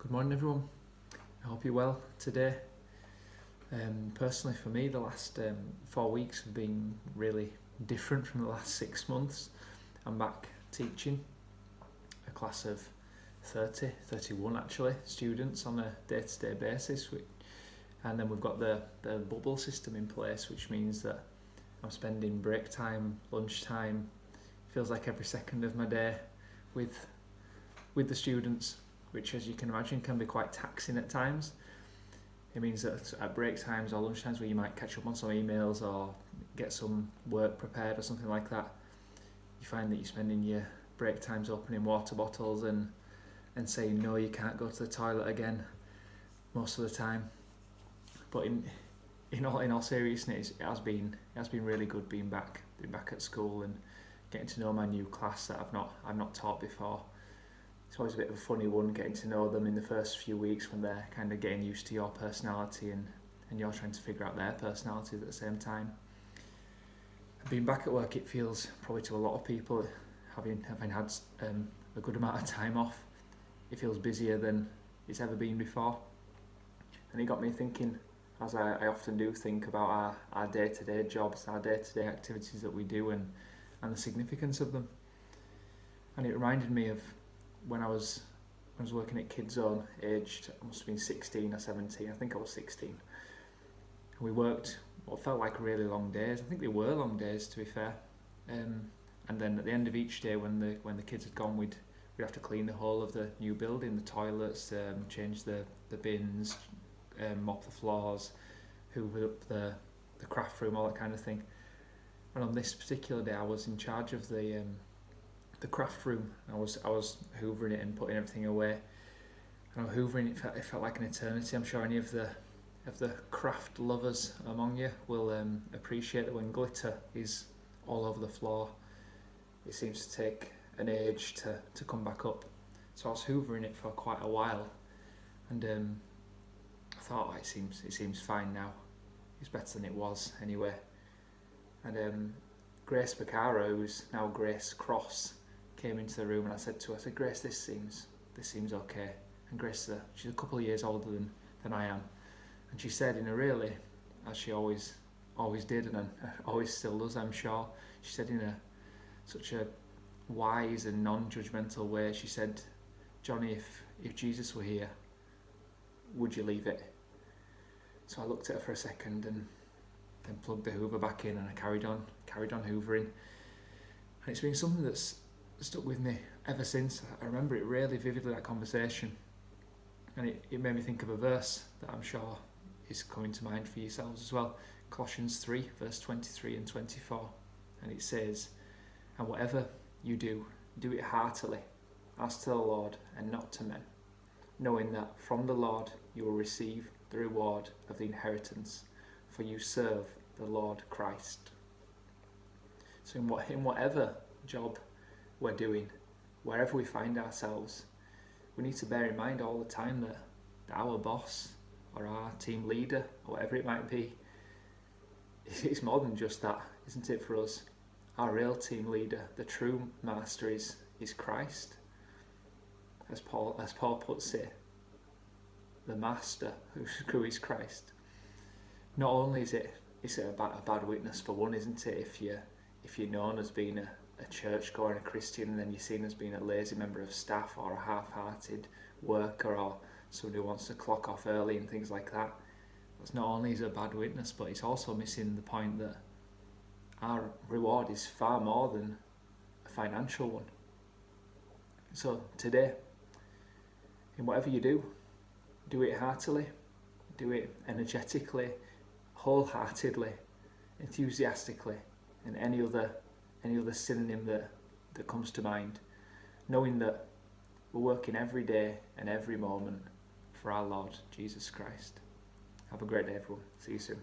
Good morning, everyone. I hope you're well today. Personally, for me, the last 4 weeks have been really different from the last 6 months. I'm back teaching a class of 31 actually, students on a day-to-day basis. And then we've got the bubble system in place, which means that I'm spending break time, lunch time, feels like every second of my day with the students, which, as you can imagine, can be quite taxing at times. It means that at break times or lunch times where you might catch up on some emails or get some work prepared or something like that, you find that you're spending your break times opening water bottles and saying no, you can't go to the toilet again most of the time. But in all seriousness, it has been really good being back at school and getting to know my new class that I've not taught before. It's always a bit of a funny one, getting to know them in the first few weeks when they're kind of getting used to your personality and you're trying to figure out their personalities at the same time. Being back at work, it feels probably to a lot of people, having had a good amount of time off, it feels busier than it's ever been before. And it got me thinking, as I often do, think about our day-to-day jobs, our day-to-day activities that we do and the significance of them. And it reminded me of when I was working at Kids Zone, aged, I must have been 16 or 17, I think I was 16. And we worked what felt like really long days. I think they were long days, to be fair. And then at the end of each day, when the kids had gone, we'd have to clean the whole of the new building, the toilets, change the bins, mop the floors, hoover up the craft room, all that kind of thing. And on this particular day, I was in charge of the craft room. I was hoovering it and putting everything away. And hoovering it felt like an eternity. I'm sure any of the craft lovers among you will appreciate that when glitter is all over the floor, it seems to take an age to come back up. So I was hoovering it for quite a while, and I thought, it seems fine now. It's better than it was anyway. And Grace Baccara, who's now Grace Cross, came into the room, and I said, Grace, this seems okay. And Grace, she's a couple of years older than I am, and she said in a really, as she always did and always still does, I'm sure, she said in such a wise and non-judgmental way, she said, Jonny, if Jesus were here, would you leave it? So I looked at her for a second and then plugged the hoover back in, and I carried on hoovering. And it's been something that's stuck with me ever since. I remember it really vividly, that conversation, and it made me think of a verse that I'm sure is coming to mind for yourselves as well. Colossians 3 verse 23 and 24, and it says, and whatever you do it heartily as to the Lord and not to men, knowing that from the Lord you will receive the reward of the inheritance, for you serve the Lord Christ. So in whatever job we're doing, wherever we find ourselves, we need to bear in mind all the time that our boss or our team leader or whatever it might be, it's more than just that, isn't it, for us? Our real team leader, the true master, is Christ. As Paul puts it, the master who is Christ. Not only is it a bad witness for one, isn't it, if you're known as being a churchgoer and a Christian, and then you're seen as being a lazy member of staff or a half-hearted worker or somebody who wants to clock off early and things like that. That's not only is a bad witness, but it's also missing the point that our reward is far more than a financial one. So today, in whatever you do it heartily, do it energetically, wholeheartedly, enthusiastically, and any other synonym that comes to mind, knowing that we're working every day and every moment for our Lord Jesus Christ. Have a great day, everyone. See you soon.